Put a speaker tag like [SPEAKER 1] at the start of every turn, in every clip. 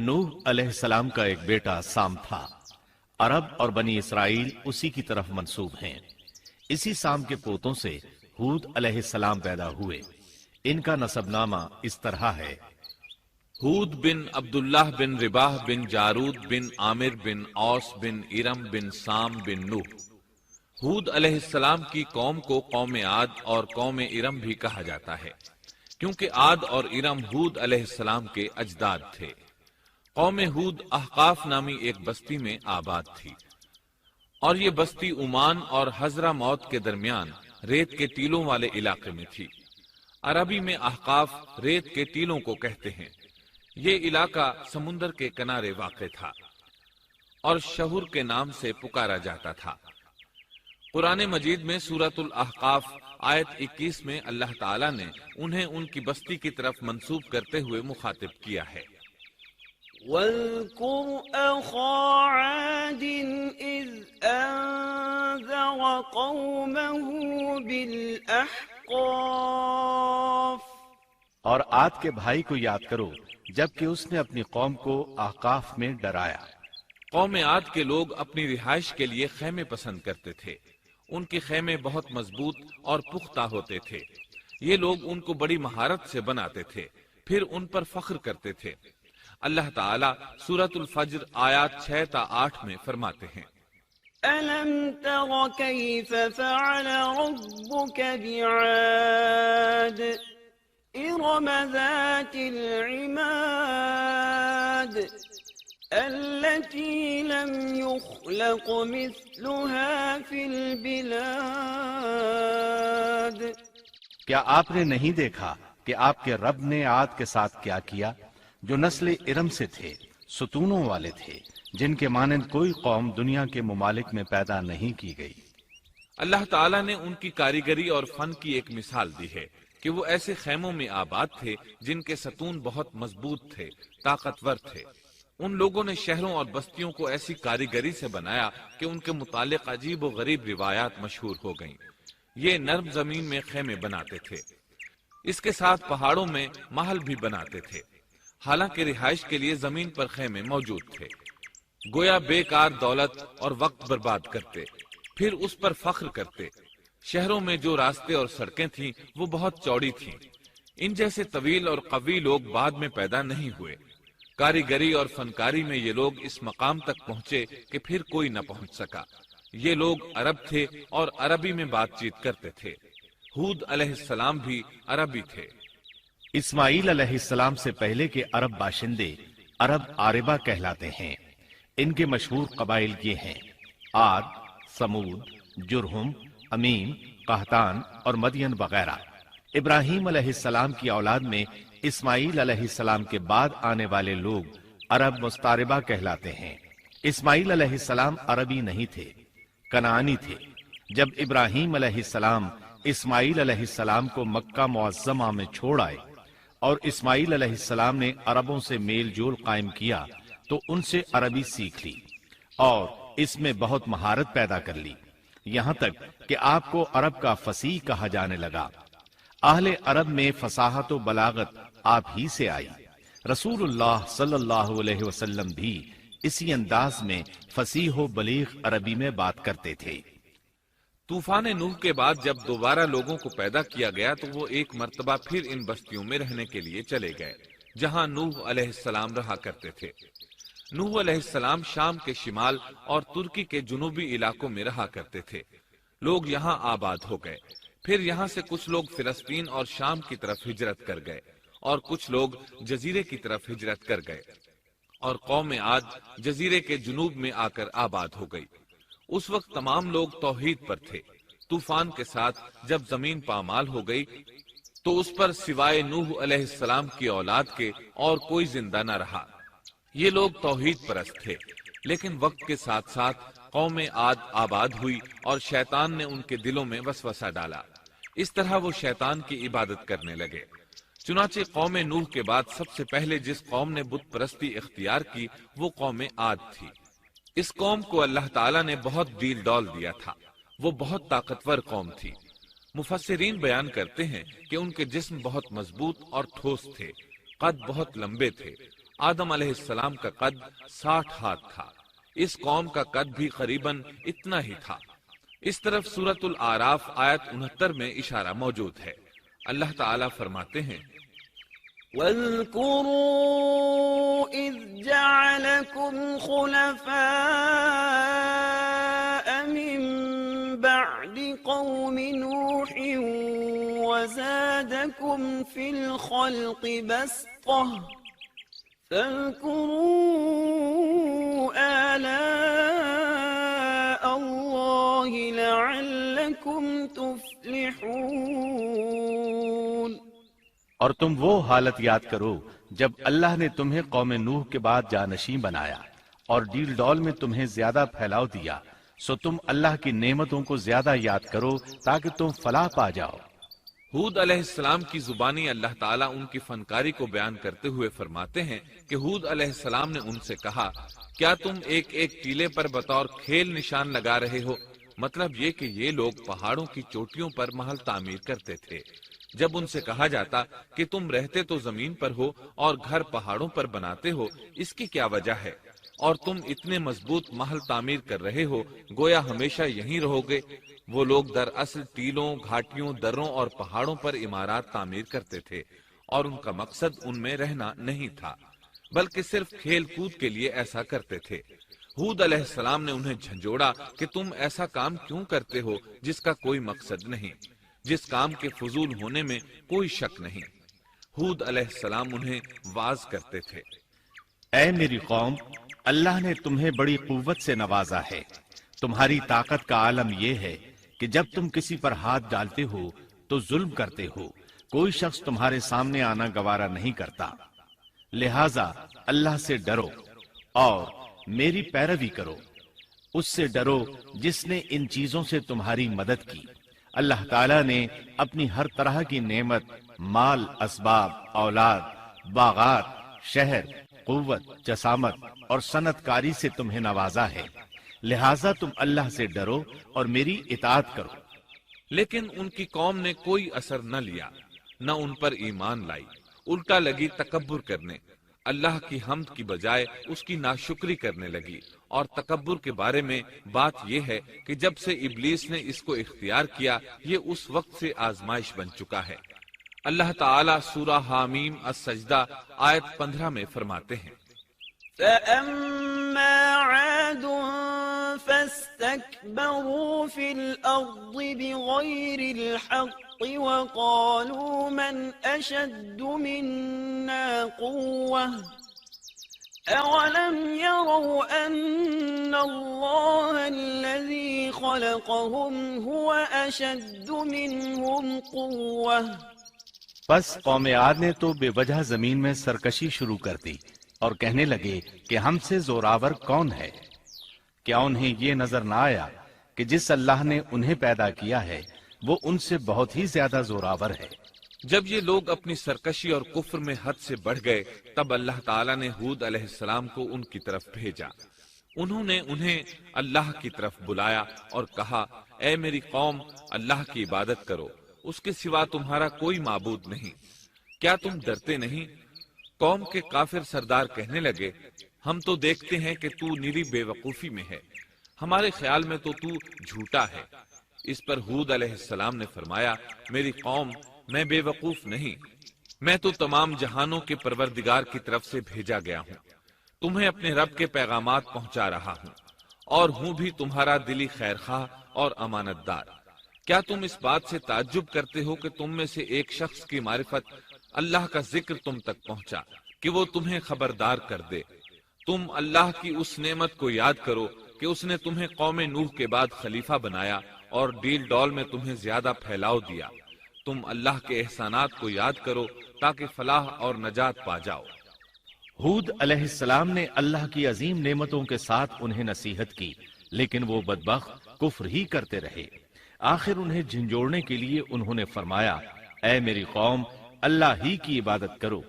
[SPEAKER 1] نوح علیہ السلام کا ایک بیٹا سام تھا۔ عرب اور بنی اسرائیل اسی کی طرف منسوب ہیں۔ اسی سام کے پوتوں سے ہود علیہ السلام پیدا ہوئے۔ ان کا نسب نامہ اس طرح ہے:
[SPEAKER 2] ہود بن عبداللہ بن رباح بن جارود بن عامر بن اوس بن ارم بن سام بن نوح۔ ہود علیہ السلام کی قوم کو قوم عاد اور قوم ارم بھی کہا جاتا ہے، کیونکہ عاد اور ارم ہود علیہ السلام کے اجداد تھے۔ قوم ہود احقاف نامی ایک بستی میں آباد تھی، اور یہ بستی عمان اور حضرہ موت کے درمیان ریت کے ٹیلوں والے علاقے میں تھی۔ عربی میں احقاف ریت کے ٹیلوں کو کہتے ہیں۔ یہ علاقہ سمندر کے کنارے واقع تھا اور شہر کے نام سے پکارا جاتا تھا۔ قرآن مجید میں سورۃ الاحقاف آیت 21 میں اللہ تعالیٰ نے انہیں ان کی بستی کی طرف منسوب کرتے ہوئے مخاطب کیا ہے۔
[SPEAKER 3] وَاذْكُرْ أَخَا عَادٍ إِذْ أَنذَرَ قَوْمَهُ بِالْأَحْقَافِ۔
[SPEAKER 1] اور عاد کے بھائی کو یاد کرو جبکہ اس نے اپنی قوم کو احقاف میں ڈرایا۔
[SPEAKER 2] قوم عاد کے لوگ اپنی رہائش کے لیے خیمے پسند کرتے تھے۔ ان کے خیمے بہت مضبوط اور پختہ ہوتے تھے۔ یہ لوگ ان کو بڑی مہارت سے بناتے تھے، پھر ان پر فخر کرتے تھے۔ اللہ تعالیٰ سورۃ الفجر آیات 6 تا 8 میں فرماتے ہیں:
[SPEAKER 3] أَلَمْ تَرَ كَيْفَ فَعَلَ رَبُّكَ بِعَادٍ إِرَمَ ذَاتِ الْعِمَادِ الَّتِي لَمْ يُخْلَقْ مِثْلُهَا فِي الْبِلَادِ۔
[SPEAKER 1] کیا آپ نے نہیں دیکھا کہ آپ کے رب نے عاد کے ساتھ کیا کیا، جو نسل ارم سے تھے، ستونوں والے تھے، جن کے مانند کوئی قوم دنیا کے ممالک میں پیدا نہیں کی گئی۔
[SPEAKER 2] اللہ تعالیٰ نے ان کی کاریگری اور فن کی ایک مثال دی ہے کہ وہ ایسے خیموں میں آباد تھے جن کے ستون بہت مضبوط تھے، طاقتور تھے۔ ان لوگوں نے شہروں اور بستیوں کو ایسی کاریگری سے بنایا کہ ان کے متعلق عجیب و غریب روایات مشہور ہو گئیں۔ یہ نرم زمین میں خیمے بناتے تھے، اس کے ساتھ پہاڑوں میں محل بھی بناتے تھے۔ حالانکہ رہائش کے لیے زمین پر خیمے موجود تھے، گویا بیکار دولت اور وقت برباد کرتے، پھر اس پر فخر کرتے۔ شہروں میں جو راستے اور سڑکیں تھیں وہ بہت چوڑی تھیں۔ ان جیسے طویل اور قوی لوگ بعد میں پیدا نہیں ہوئے۔ کاریگری اور فنکاری میں یہ لوگ اس مقام تک پہنچے کہ پھر کوئی نہ پہنچ سکا۔ یہ لوگ عرب تھے اور عربی میں بات چیت کرتے تھے۔ ہود علیہ السلام بھی عربی تھے۔
[SPEAKER 1] اسماعیل علیہ السلام سے پہلے کے عرب باشندے عرب عاربہ کہلاتے ہیں۔ ان کے مشہور قبائل یہ ہیں: عاد، ثمود، جرہم، امیم، قحطان اور مدین وغیرہ۔ ابراہیم علیہ السلام کی اولاد میں اسماعیل علیہ السلام کے بعد آنے والے لوگ عرب مستعربہ کہلاتے ہیں۔ اسماعیل علیہ السلام عربی نہیں تھے، کنعانی تھے۔ جب ابراہیم علیہ السلام اسماعیل علیہ السلام کو مکہ معظمہ میں چھوڑ آئے اور اسماعیل علیہ السلام نے عربوں سے میل جول قائم کیا تو ان سے عربی سیکھ لی اور اس میں بہت مہارت پیدا کر لی، یہاں تک کہ آپ کو عرب کا فصیح کہا جانے لگا۔ اہل عرب میں فصاحت و بلاغت آپ ہی سے آئی۔ رسول اللہ صلی اللہ علیہ وسلم بھی اسی انداز میں فصیح و بلیغ عربی میں بات کرتے تھے۔
[SPEAKER 2] طوفان نوح کے بعد جب دوبارہ لوگوں کو پیدا کیا گیا تو وہ ایک مرتبہ پھر ان بستیوں میں رہنے کے لیے چلے گئے جہاں نوح علیہ السلام رہا کرتے تھے۔ نوح علیہ السلام شام کے شمال اور ترکی کے جنوبی علاقوں میں رہا کرتے تھے۔ لوگ یہاں آباد ہو گئے، پھر یہاں سے کچھ لوگ فلسطین اور شام کی طرف ہجرت کر گئے اور کچھ لوگ جزیرے کی طرف ہجرت کر گئے، اور قوم عاد جزیرے کے جنوب میں آ کر آباد ہو گئی۔ اس وقت تمام لوگ توحید پر تھے۔ طوفان کے ساتھ جب زمین پامال ہو گئی تو اس پر سوائے نوح علیہ السلام کی اولاد کے اور کوئی زندہ نہ رہا۔ یہ لوگ توحید پرست تھے، لیکن وقت کے ساتھ ساتھ قوم عاد آباد ہوئی اور شیطان نے ان کے دلوں میں وسوسہ ڈالا۔ اس طرح وہ شیطان کی عبادت کرنے لگے۔ چنانچہ قوم نوح کے بعد سب سے پہلے جس قوم نے بت پرستی اختیار کی وہ قوم عاد تھی۔ اس قوم کو اللہ تعالیٰ نے بہت ڈیل ڈول دیا تھا، وہ بہت طاقتور قوم تھی۔ مفسرین بیان کرتے ہیں کہ ان کے جسم بہت مضبوط اور ٹھوس تھے، قد بہت لمبے تھے، آدم علیہ السلام کا قد 60 ہاتھ تھا، اس قوم کا قد بھی قریباً اتنا ہی تھا۔ اس طرف سورۃ الاعراف آیت 69 میں اشارہ موجود ہے۔ اللہ تعالیٰ فرماتے ہیں
[SPEAKER 3] واذكروا إذ جعلكم خلفاء من بعد قوم نوح وزادكم في الخلق بسطة فاذكروا آلاء الله لعلكم تفلحون۔
[SPEAKER 1] اور تم وہ حالت یاد کرو جب اللہ نے تمہیں قوم نوح کے بعد جانشین بنایا اور ڈیل ڈول میں تمہیں زیادہ پھیلاؤ دیا، سو تم اللہ کی نعمتوں کو زیادہ یاد کرو تاکہ تم فلاح پا جاؤ۔
[SPEAKER 2] ہود علیہ السلام کی زبانی اللہ تعالیٰ ان کی فنکاری کو بیان کرتے ہوئے فرماتے ہیں کہ ہود علیہ السلام نے ان سے کہا، کیا تم ایک ایک ٹیلے پر بطور کھیل نشان لگا رہے ہو؟ مطلب یہ کہ یہ لوگ پہاڑوں کی چوٹیوں پر محل تعمیر کرتے تھے۔ جب ان سے کہا جاتا کہ تم رہتے تو زمین پر ہو اور گھر پہاڑوں پر بناتے ہو، اس کی کیا وجہ ہے؟ اور تم اتنے مضبوط محل تعمیر کر رہے ہو، گویا ہمیشہ یہیں رہو گے۔ وہ لوگ دراصل ٹیلوں، گھاٹیوں، دروں اور پہاڑوں پر عمارات تعمیر کرتے تھے، اور ان کا مقصد ان میں رہنا نہیں تھا، بلکہ صرف کھیل کود کے لیے ایسا کرتے تھے۔ ہود علیہ السلام نے انہیں جھنجھوڑا کہ تم ایسا کام کیوں کرتے ہو جس کا کوئی مقصد نہیں، جس کام کے فضول ہونے میں کوئی شک نہیں۔ ہود علیہ السلام انہیں واعظ کرتے تھے،
[SPEAKER 1] اے میری قوم، اللہ نے تمہیں بڑی قوت سے نوازا ہے۔ تمہاری طاقت کا عالم یہ ہے کہ جب تم کسی پر ہاتھ ڈالتے ہو تو ظلم کرتے ہو، کوئی شخص تمہارے سامنے آنا گوارا نہیں کرتا، لہذا اللہ سے ڈرو اور میری پیروی کرو۔ اس سے ڈرو جس نے ان چیزوں سے تمہاری مدد کی۔ اللہ تعالیٰ نے اپنی ہر طرح کی نعمت، مال، اسباب، اولاد، باغات، شہر، قوت، جسامت اور صنعت کاری سے تمہیں نوازا ہے، لہٰذا تم اللہ سے ڈرو اور میری اطاعت کرو۔
[SPEAKER 2] لیکن ان کی قوم نے کوئی اثر نہ لیا، نہ ان پر ایمان لائی، الٹا لگی تکبر کرنے، اللہ کی حمد کی بجائے اس کی ناشکری کرنے لگی۔ اور تکبر کے بارے میں بات یہ ہے کہ جب سے ابلیس نے اس کو اختیار کیا، یہ اس وقت سے آزمائش بن چکا ہے۔ اللہ تعالیٰ سورہ حامیم السجدہ آیت 15 میں فرماتے ہیں،
[SPEAKER 3] فَأَمَّا عَادٌ فَاسْتَكْبَرُوا فِي الْأَرْضِ بِغَيْرِ الْحَقِّ وَقَالُوا مَنْ أَشَدُّ مِنَّا قُوَّةً أَوَلَمْ يَرَوْا أَنَّ اللَّهَ الَّذِي خَلَقَهُمْ هُوَ أَشَدُّ مِنْهُمْ قُوَّةً۔
[SPEAKER 1] پس قوم عاد نے تو بے وجہ زمین میں سرکشی شروع کر دی اور کہنے لگے کہ ہم سے زوراور کون ہے؟ کیا انہیں یہ نظر نہ آیا کہ جس اللہ نے انہیں پیدا کیا ہے وہ ان سے بہت ہی زیادہ زوراور ہے؟
[SPEAKER 2] جب یہ لوگ اپنی سرکشی اور کفر میں حد سے بڑھ گئے، تب اللہ تعالیٰ نے ہود علیہ السلام کو ان کی طرف بھیجا۔ انہوں نے انہیں اللہ کی طرف بلایا اور کہا، اے میری قوم، اللہ کی عبادت کرو، اس کے سوا تمہارا کوئی معبود نہیں۔ کیا تم ڈرتے نہیں؟ قوم کے کافر سردار کہنے لگے، ہم تو دیکھتے ہیں کہ تو نیری بے وقوفی میں ہے، ہمارے خیال میں تو جھوٹا ہے۔ اس پر ہود علیہ السلام نے فرمایا، میری قوم، میں بے وقوف نہیں، میں تو تمام جہانوں کے پروردگار کی طرف سے بھیجا گیا ہوں، تمہیں اپنے رب کے پیغامات پہنچا رہا ہوں، اور ہوں بھی تمہارا دلی خیر خواہ اور امانت دار۔ کیا تم اس بات سے تعجب کرتے ہو کہ تم میں سے ایک شخص کی معرفت، اللہ کا ذکر تم تک پہنچا کہ وہ تمہیں خبردار کر دے؟ تم اللہ کی اس نعمت کو یاد کرو کہ اس نے تمہیں قوم نوح کے بعد خلیفہ بنایا اور ڈیل ڈول میں تمہیں زیادہ پھیلاؤ دیا۔ تم اللہ کے احسانات کو یاد کرو تاکہ فلاح اور نجات پا جاؤ۔
[SPEAKER 1] ہود علیہ السلام نے اللہ کی عظیم نعمتوں کے ساتھ انہیں نصیحت کی، لیکن وہ بدبخت کفر ہی کرتے رہے۔ آخر انہیں جھنجھوڑنے کے لیے انہوں نے فرمایا، اے میری قوم، اللہ ہی کی عبادت کرو،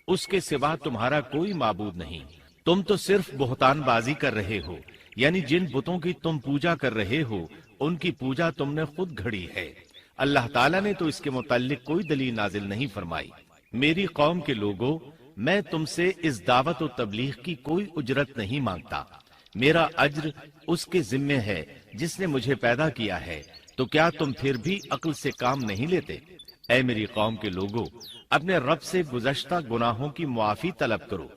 [SPEAKER 1] اس کے سوا تمہارا کوئی معبود نہیں۔ تم تو صرف بہتان بازی کر رہے ہو، یعنی جن بتوں کی تم پوجا کر رہے ہو ان کی پوجا تم نے خود گھڑی ہے۔ اللہ تعالیٰ نے تو اس کے متعلق کوئی دلیل نازل نہیں فرمائی۔ میری قوم کے لوگوں، میں تم سے اس دعوت و تبلیغ کی کوئی اجرت نہیں مانگتا، میرا اجر اس کے ذمے ہے جس نے مجھے پیدا کیا ہے، تو کیا تم پھر بھی عقل سے کام نہیں لیتے؟ اے میری قوم کے لوگوں، اپنے رب سے گزشتہ گناہوں کی معافی طلب کرو،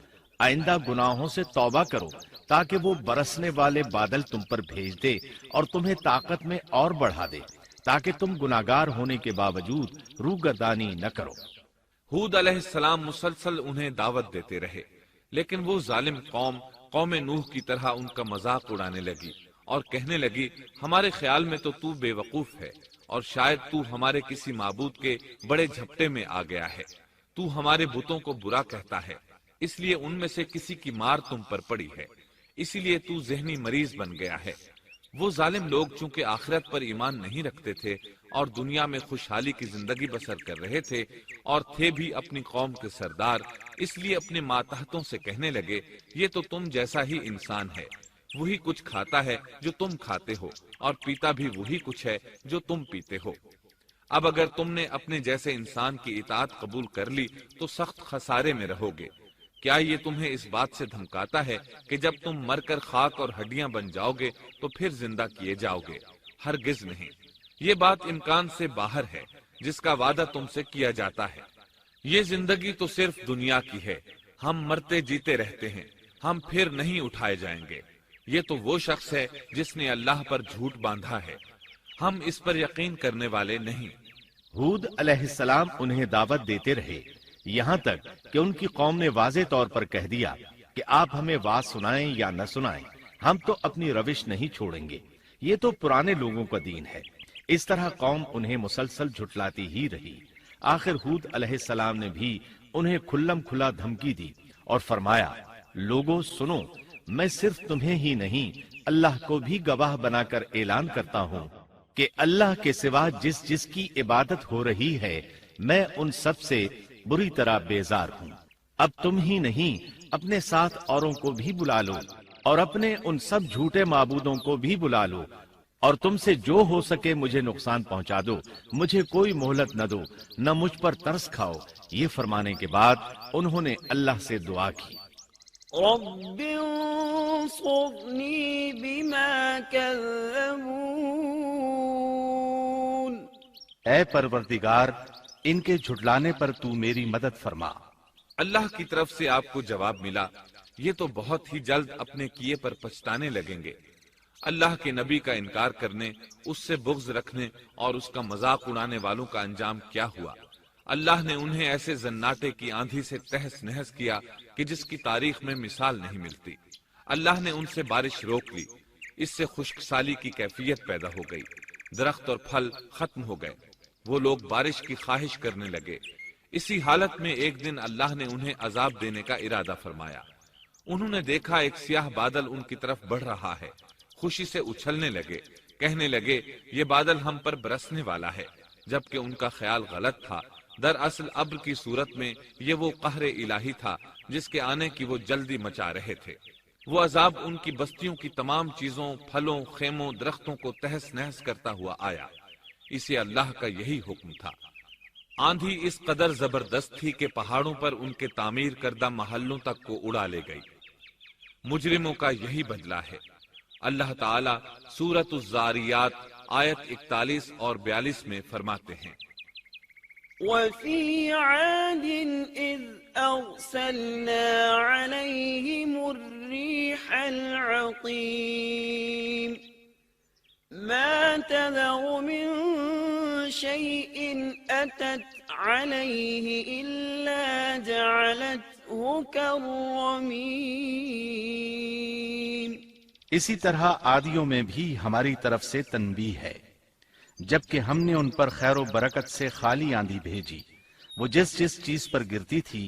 [SPEAKER 1] آئندہ گناہوں سے توبہ کرو، تاکہ وہ برسنے والے بادل تم پر بھیج دے اور تمہیں طاقت میں اور بڑھا دے، تاکہ تم گناہگار ہونے کے باوجود روگردانی نہ کرو۔
[SPEAKER 2] ہود علیہ السلام مسلسل انہیں دعوت دیتے رہے، لیکن وہ ظالم قوم نوح کی طرح ان کا مذاق اڑانے لگی اور کہنے لگی، ہمارے خیال میں تو بے وقوف ہے اور شاید تو ہمارے کسی معبود کے بڑے جھپٹے میں آ گیا ہے، تو ہمارے بتوں کو برا کہتا ہے، اس لیے ان میں سے کسی کی مار تم پر پڑی ہے، اسی لیے تو ذہنی مریض بن گیا ہے۔ وہ ظالم لوگ چونکہ آخرت پر ایمان نہیں رکھتے تھے اور دنیا میں خوشحالی کی زندگی بسر کر رہے تھے اور تھے بھی اپنی قوم کے سردار، اس لیے اپنے ماتحتوں سے کہنے لگے، یہ تو تم جیسا ہی انسان ہے، وہی کچھ کھاتا ہے جو تم کھاتے ہو اور پیتا بھی وہی کچھ ہے جو تم پیتے ہو۔ اب اگر تم نے اپنے جیسے انسان کی اطاعت قبول کر لی تو سخت خسارے میں رہو گے۔ کیا یہ تمہیں اس بات سے دھمکاتا ہے کہ جب تم مر کر خاک اور ہڈیاں بن جاؤ گے تو پھر زندہ کیے جاؤ گے؟ ہرگز نہیں، یہ بات امکان سے باہر ہے جس کا وعدہ تم سے کیا جاتا ہے۔ یہ زندگی تو صرف دنیا کی ہے، ہم مرتے جیتے رہتے ہیں، ہم پھر نہیں اٹھائے جائیں گے۔ یہ تو وہ شخص ہے جس نے اللہ پر جھوٹ باندھا ہے، ہم اس پر یقین کرنے والے نہیں۔
[SPEAKER 1] ہود علیہ السلام انہیں دعوت دیتے رہے، یہاں تک کہ ان کی قوم نے واضح طور پر کہہ دیا کہ آپ ہمیں واز سنائیں یا نہ سنائیں، ہم تو اپنی روش نہیں چھوڑیں گے، یہ تو پرانے لوگوں کا دین ہے۔ اس طرح قوم انہیں مسلسل جھٹلاتی ہی رہی۔ آخر ہود علیہ السلام نے بھی انہیں کھلم کھلا دھمکی دی اور فرمایا، لوگوں سنو، میں صرف تمہیں ہی نہیں اللہ کو بھی گواہ بنا کر اعلان کرتا ہوں کہ اللہ کے سوا جس کی عبادت ہو رہی ہے میں ان سب سے بری طرح بیزار ہوں۔ اب تم ہی نہیں اپنے ساتھ اوروں کو بھی بلا لو اور اپنے ان سب جھوٹے معبودوں کو بھی بلا لو، اور تم سے جو ہو سکے مجھے نقصان پہنچا دو، مجھے کوئی مہلت نہ دو، نہ مجھ پر ترس کھاؤ۔ یہ فرمانے کے بعد انہوں نے اللہ سے دعا کی،
[SPEAKER 3] رب انصرنی بما کذبون،
[SPEAKER 1] اے پروردگار ان کے جھٹلانے پر تو میری مدد فرما۔
[SPEAKER 2] اللہ کی طرف سے آپ کو جواب ملا، یہ تو بہت ہی جلد اپنے کیے پر پچھتانے لگیں گے۔ اللہ کے نبی کا انکار کرنے، اس سے بغض رکھنے اور اس کا مذاق اڑانے والوں کا انجام کیا ہوا؟ اللہ نے انہیں ایسے زناٹے کی آندھی سے تہس نہس کیا کہ جس کی تاریخ میں مثال نہیں ملتی۔ اللہ نے ان سے بارش روک لی، اس سے خشک سالی کی کیفیت پیدا ہو گئی، درخت اور پھل ختم ہو گئے، وہ لوگ بارش کی خواہش کرنے لگے۔ اسی حالت میں ایک دن اللہ نے انہیں عذاب دینے کا ارادہ فرمایا۔ انہوں نے دیکھا ایک سیاہ بادل ان کی طرف بڑھ رہا ہے، خوشی سے اچھلنے لگے، کہنے لگے یہ بادل ہم پر برسنے والا ہے، جبکہ ان کا خیال غلط تھا۔ دراصل ابر کی صورت میں یہ وہ قہر الہی تھا جس کے آنے کی وہ جلدی مچا رہے تھے۔ وہ عذاب ان کی بستیوں کی تمام چیزوں، پھلوں، خیموں، درختوں کو تہس نہس کرتا ہوا آیا۔ اسے اللہ کا یہی حکم تھا۔ آندھی اس قدر زبردست تھی کہ پہاڑوں پر ان کے تعمیر کردہ محلوں تک کو اڑا لے گئی۔ مجرموں کا یہی بدلہ ہے۔ اللہ تعالیٰ سورۃ الزاریات آیت 41 اور 42 میں فرماتے ہیں،
[SPEAKER 3] وفي عاد إذ أرسلنا عليهم الريح العقيم ما تذر من شيء أتت عليه إلا جعلته كالرميم۔
[SPEAKER 1] اسی طرح عادیوں میں بھی ہماری طرف سے تنبیہ ہے، جبکہ ہم نے ان پر خیر و برکت سے خالی آندھی بھیجی، وہ جس چیز پر گرتی تھی